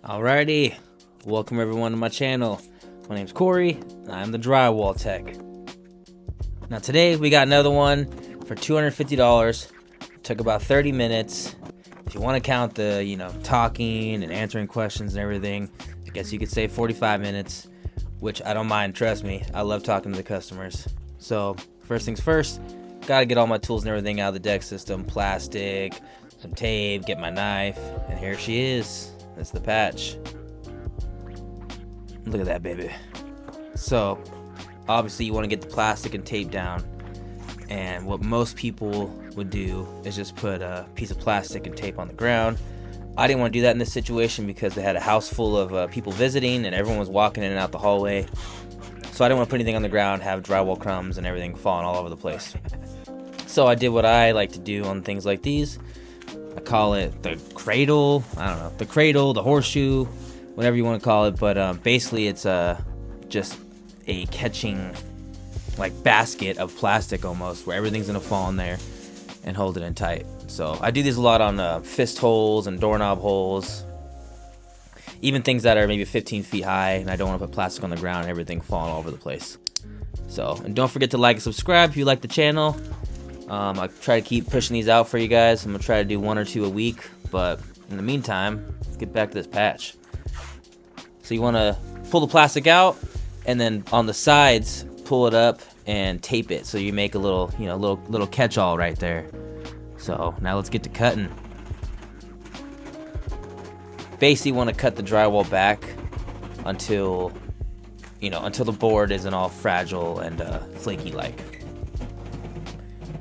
Alrighty, welcome everyone to my channel. My name's Corey, and I'm the Drywall Tech. Now today we got another one for $250. Took about 30 minutes. If you want to count the, talking and answering questions and everything, I guess you could say 45 minutes, which I don't mind, trust me. I love talking to the customers. So first things first, gotta get all my tools and everything out of the deck system, plastic, some tape, get my knife, and here she is. That's the patch. Look at that baby. So obviously you want to get the plastic and tape down, and what most people would do is just put a piece of plastic and tape on the ground. I didn't want to do that in this situation because they had a house full of people visiting and everyone was walking in and out the hallway, so I didn't want to put anything on the ground, have drywall crumbs and everything falling all over the place. So I did what I like to do on things like these. I call it the cradle, I don't know, the cradle, the horseshoe, whatever you want to call it, but basically it's just a catching like basket of plastic almost, where everything's gonna fall in there and hold it in tight. So I do these a lot on fist holes and doorknob holes, even things that are maybe 15 feet high and I don't want to put plastic on the ground and everything falling all over the place. So, and don't forget to like and subscribe if you like the channel. I try to keep pushing these out for you guys. I'm gonna try to do 1 or 2 a week, but in the meantime, let's get back to this patch. So you want to pull the plastic out, and then on the sides, pull it up and tape it, so you make a little, little catch-all right there. So now let's get to cutting. Basically, you want to cut the drywall back until the board isn't all fragile and flaky like.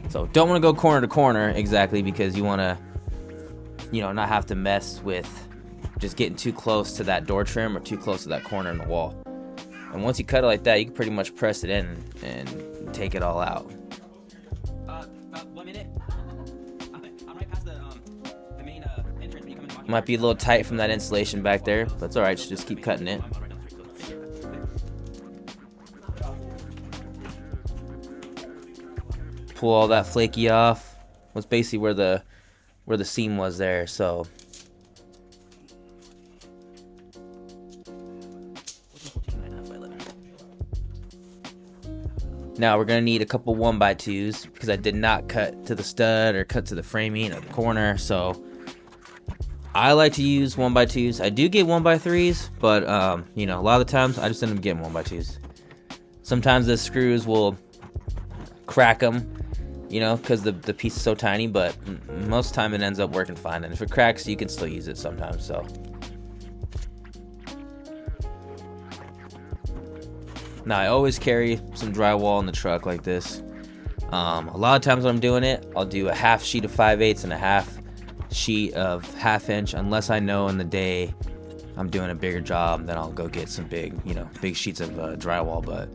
So don't want to go corner to corner exactly, because you want to, not have to mess with just getting too close to that door trim or too close to that corner in the wall. And once you cut it like that, you can pretty much press it in and take it all out. About 1 minute. I'm right past the main entrance when you come in. Might be a little tight from that insulation back there, but it's alright, just keep cutting it. Pull all that flaky off. Was basically where the seam was there. So now we're gonna need a couple 1x2s, because I did not cut to the stud or cut to the framing or the corner. So I like to use 1x2s. I do get 1x3s, but a lot of the times I just end up getting 1x2s. Sometimes the screws will crack them, because the piece is so tiny, but most of the time it ends up working fine. And if it cracks, you can still use it sometimes. So now I always carry some drywall in the truck like this. A lot of times when I'm doing it, I'll do a half sheet of 5/8 and a half sheet of 1/2 inch, unless I know in the day I'm doing a bigger job, then I'll go get some big sheets of drywall. But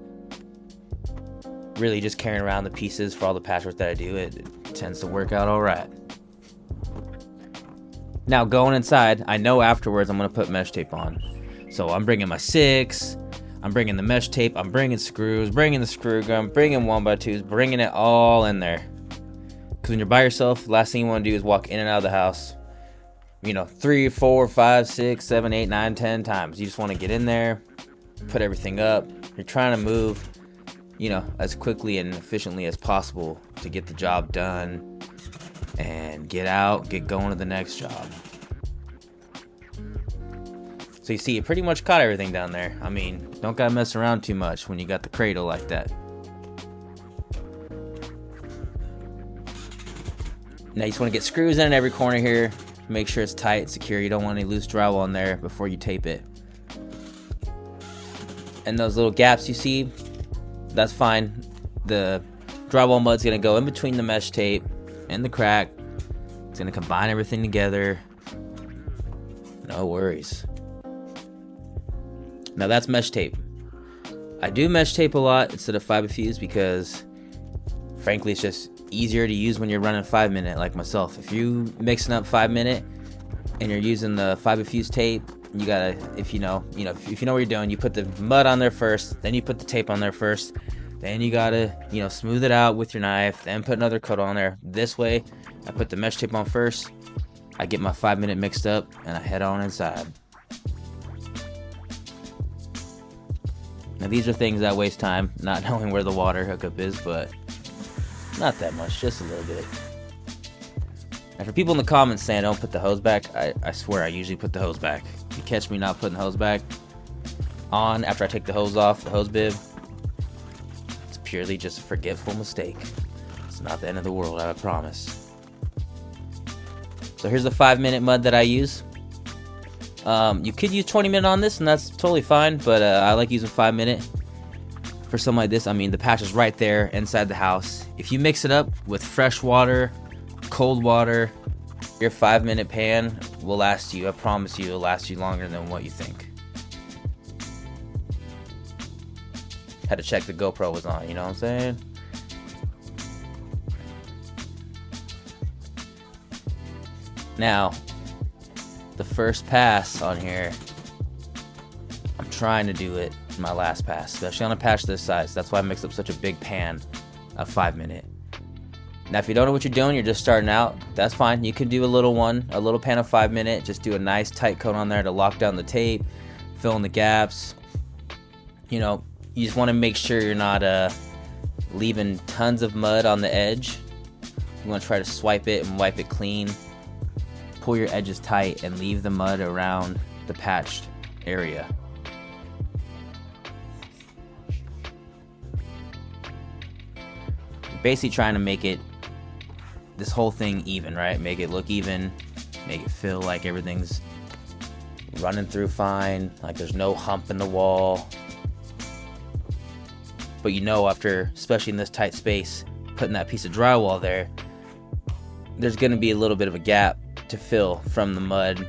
really just carrying around the pieces for all the patchwork that I do, it tends to work out all right. Now going inside, I know afterwards I'm gonna put mesh tape on. So I'm bringing my 6, I'm bringing the mesh tape, I'm bringing screws, bringing the screw gun, bringing 1x2s, bringing it all in there. Because when you're by yourself, the last thing you want to do is walk in and out of the house 3, 4, 5, 6, 7, 8, 9, 10 times. You just want to get in there, put everything up. You're trying to move as quickly and efficiently as possible to get the job done and get out, get going to the next job. So you see, you pretty much caught everything down there. I mean, don't gotta mess around too much when you got the cradle like that. Now you just want to get screws in every corner here. Make sure it's tight, secure. You don't want any loose drywall in there before you tape it. And those little gaps you see, that's fine. The drywall mud's gonna go in between the mesh tape and the crack. It's gonna combine everything together. No worries. Now that's mesh tape. I do mesh tape a lot instead of fiber fuse because frankly it's just easier to use when you're running 5-minute like myself. If you mixing up 5-minute and you're using the fiber fuse tape, you gotta, if you know what you're doing, you put the mud on there first, then you put the tape on there first, then you gotta smooth it out with your knife, then put another coat on there. This way I put the mesh tape on first, I get my 5-minute mixed up, and I head on inside. Now these are things that waste time, not knowing where the water hookup is, but not that much, just a little bit. And for people in the comments saying don't put the hose back, I swear I usually put the hose back. If you catch me not putting the hose back on after I take the hose off, the hose bib, it's purely just a forgetful mistake. It's not the end of the world, I promise. So here's the 5-minute mud that I use. You could use 20-minute on this, and that's totally fine, but I like using 5-minute for something like this. I mean, the patch is right there inside the house. If you mix it up with fresh water, cold water, your 5-minute pan will last you. I promise you, it'll last you longer than what you think. Had to check the GoPro was on, you know what I'm saying? Now, the first pass on here, I'm trying to do it in my last pass, especially on a patch this size. That's why I mixed up such a big pan of 5-minute. Now, if you don't know what you're doing, you're just starting out, that's fine. You can do a little pan of 5-minute. Just do a nice tight coat on there to lock down the tape, fill in the gaps. You know, you just want to make sure you're not leaving tons of mud on the edge. You want to try to swipe it and wipe it clean. Pull your edges tight and leave the mud around the patched area. You're basically trying to make this whole thing even, right? Make it look even, make it feel like everything's running through fine, like there's no hump in the wall. But you know, after, especially in this tight space, putting that piece of drywall there, there's going to be a little bit of a gap to fill from the mud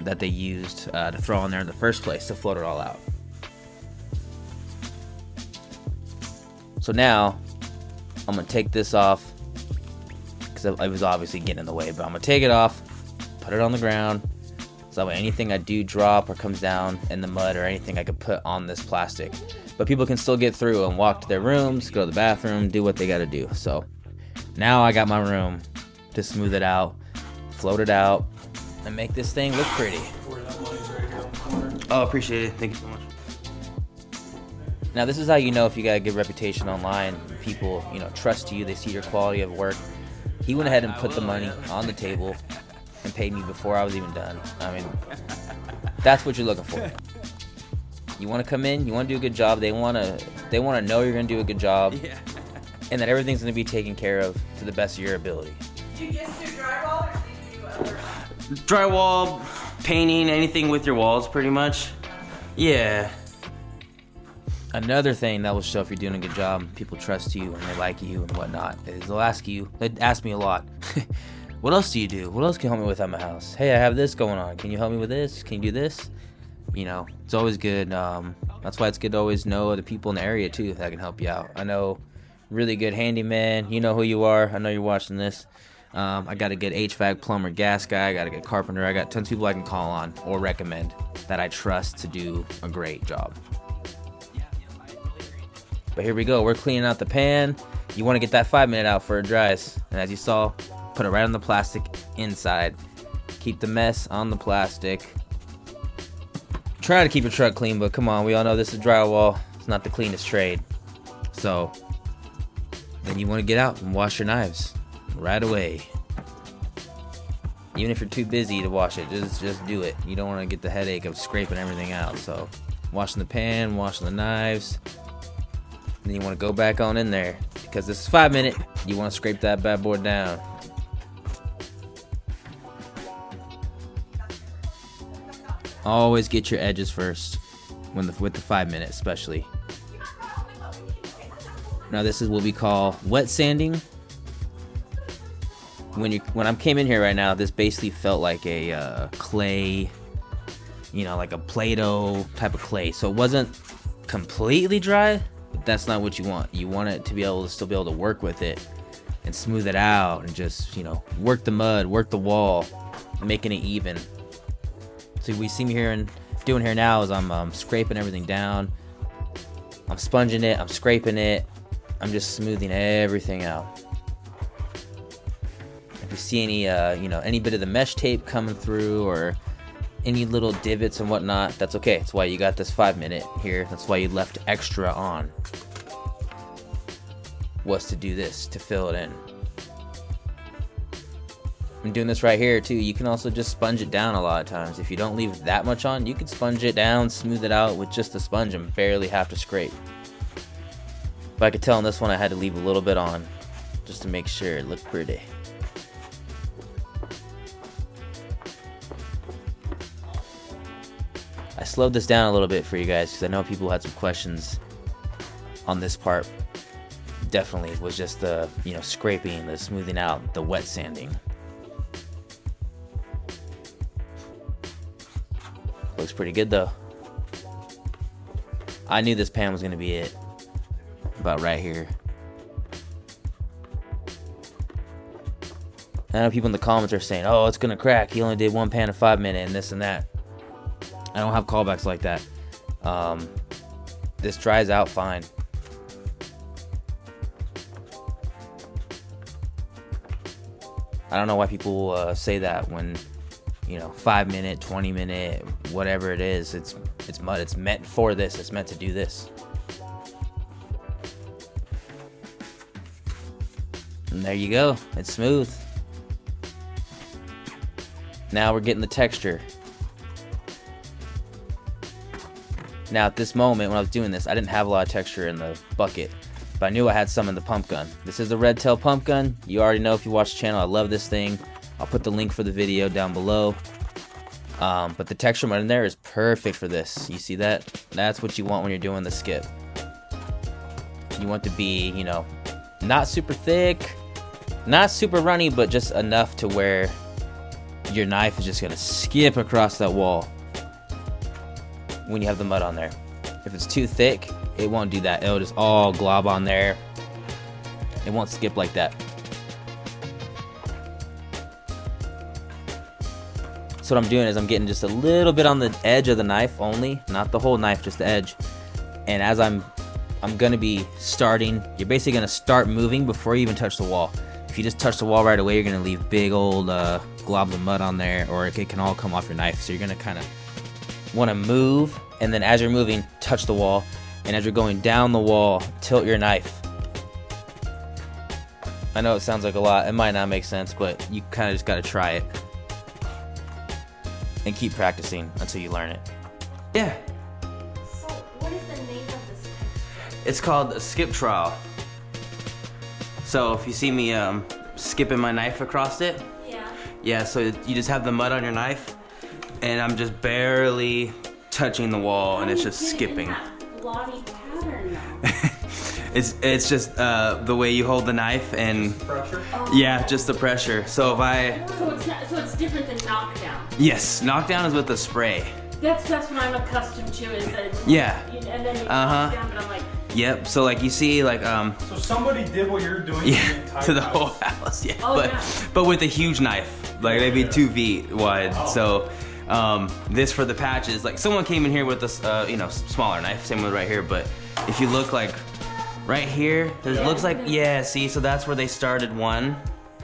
that they used to throw on there in the first place to float it all out. So now I'm gonna take this off because it was obviously getting in the way, but I'm gonna take it off, put it on the ground, so that way anything I do drop or comes down in the mud or anything I could put on this plastic, but people can still get through and walk to their rooms, go to the bathroom, do what they gotta do. So now I got my room to smooth it out, float it out, and make this thing look pretty. Oh, appreciate it. Thank you so much. Now, this is how you know if you got a good reputation online. People, you know, trust you. They see your quality of work. He went ahead and put the money on the table and paid me before I was even done. I mean, that's what you're looking for. You want to come in, you want to do a good job. They want to know you're going to do a good job, and that everything's going to be taken care of to the best of your ability. Do you just do drywall or do you do other? Drywall, painting, anything with your walls, pretty much. Yeah. Another thing that will show if you're doing a good job, people trust you and they like you and whatnot, is they'll ask you, they ask me a lot, what else do you do? What else can you help me with at my house? Hey, I have this going on. Can you help me with this? Can you do this? You know, it's always good. That's why it's good to always know other people in the area too that can help you out. I know really good handyman. You know who you are. I know you're watching this. I got a good HVAC plumber, gas guy. I got a good carpenter. I got tons of people I can call on or recommend that I trust to do a great job. But here we go. We're cleaning out the pan. You want to get that 5-minute out for it dries. And as you saw, put it right on the plastic inside. Keep the mess on the plastic. Try to keep your truck clean, but come on, we all know this is drywall. It's not the cleanest trade. So then you want to get out and wash your knives right away. Even if you're too busy to wash it, just do it. You don't want to get the headache of scraping everything out. So washing the pan, washing the knives. Then you want to go back on in there because this is 5-minute. You want to scrape that bad boy down. Always get your edges first with the 5-minute, especially. Now this is what we call wet sanding. When I came in here right now, this basically felt like a clay, you know, like a Play-Doh type of clay. So it wasn't completely dry. That's not what you want. You want it to be able to still be able to work with it and smooth it out and just, you know, work the mud, work the wall, making it even. So what you see me here and doing here now is I'm scraping everything down. I'm sponging it, I'm scraping it. I'm just smoothing everything out. If you see any, you know, any bit of the mesh tape coming through or any little divots and whatnot, that's okay. That's why you got this 5-minute here. That's why you left extra on. Was to do this, to fill it in. I'm doing this right here too. You can also just sponge it down a lot of times. If you don't leave that much on, you can sponge it down, smooth it out with just the sponge and barely have to scrape. But I could tell on this one I had to leave a little bit on just to make sure it looked pretty. I slowed this down a little bit for you guys because I know people had some questions on this part. Definitely was just the, you know, scraping, the smoothing out, the wet sanding. Looks pretty good though. I knew this pan was gonna be it. About right here. I know people in the comments are saying, oh, it's gonna crack. He only did one pan in 5 minutes and this and that. I don't have callbacks like that. This dries out fine. I don't know why people say that when, you know, 5 minute, 20 minute, whatever it is, it's mud. It's meant for this. It's meant to do this. And there you go. It's smooth. Now we're getting the texture. Now at this moment when I was doing this, I didn't have a lot of texture in the bucket, but I knew I had some in the pump gun. This is the red tail pump gun. You already know if you watch the channel, I love this thing. I'll put the link for the video down below. But the texture mud in there is perfect for this. You see that? That's what you want when you're doing the skip. You want to be, you know, not super thick, not super runny, but just enough to where your knife is just gonna skip across that wall when you have the mud on there. If it's too thick, it won't do that. It'll just all glob on there. It won't skip like that. So what I'm doing is I'm getting just a little bit on the edge of the knife only, not the whole knife, just the edge. And as I'm gonna be starting, you're basically gonna start moving before you even touch the wall. If you just touch the wall right away, you're gonna leave big old globs of mud on there, or it can all come off your knife. So you're gonna kind of want to move, and then as you're moving, touch the wall. And as you're going down the wall, tilt your knife. I know it sounds like a lot. It might not make sense, but you kind of just got to try it. And keep practicing until you learn it. Yeah. So, what is the name of this texture? It's called a skip trowel. So if you see me skipping my knife across it, yeah, so you just have the mud on your knife, and I'm just barely touching the wall, and it's just skipping. Blotty pattern though. It's just the way you hold the knife and Pressure? yeah, just the pressure. So if I So it's different than knockdown. yes, knockdown is with the spray. That's what I'm accustomed to is that Yeah. and then you Uh-huh. knock down, but I'm like, Yep. So like you see like So somebody did what you're doing yeah, to the entire to the house. whole house. Yeah. Oh, but yeah. but with a huge knife, like maybe 2 feet wide. Oh. So this for the patches, like someone came in here with this you know, smaller knife, same with right here, but if you look like right here, there looks like, yeah, see, so that's where they started one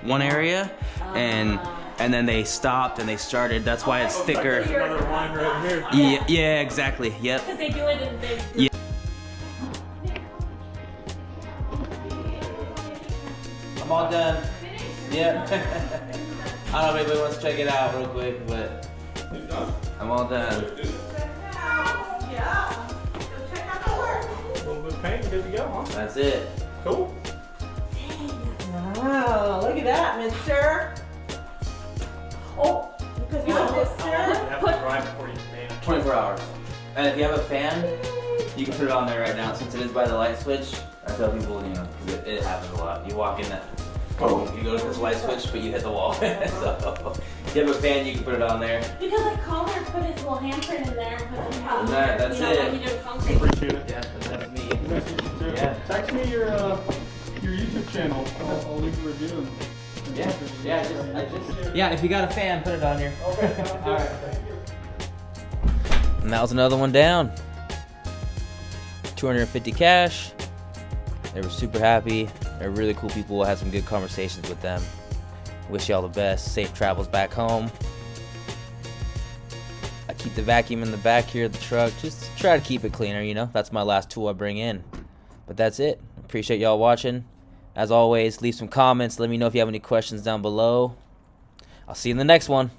area, and then they stopped and they started, that's why it's thicker. There's another line right here. Yeah, yeah, exactly, yep. because they do it and they. Yeah. I'm all done. Yep. I don't know if anybody wants to check it out real quick, but I'm all done. Yeah. So check out the work. A little bit of paint, good to go, huh? That's it. Cool. Wow, look at that, mister. Oh, because you want this, You have sir? to dry before you paint it. 24 hours. And if you have a fan, you can put it on there right now. Since it is by the light switch, I tell people, you know, 'cause it happens a lot. You walk in that, boom, you go to this light switch, but you hit the wall. So if you have a fan, you can put it on there. Because like Connor put his little handprint in there and put the powder. That's you know, it. When you do concrete. Appreciate it. Yeah, that's me. Message you too. Yeah. Text me your YouTube channel. I'll leave a review. Yeah, if you got a fan, put it on here. Okay, sounds good. All right. Thank you. And that was another one down. 250 cash. They were super happy. They're really cool people. I had some good conversations with them. Wish y'all the best. Safe travels back home. keep the vacuum in the back here of the truck. Just try to keep it cleaner, you know. That's my last tool I bring in. But that's it. Appreciate y'all watching. As always, leave some comments. Let me know if you have any questions down below. I'll see you in the next one.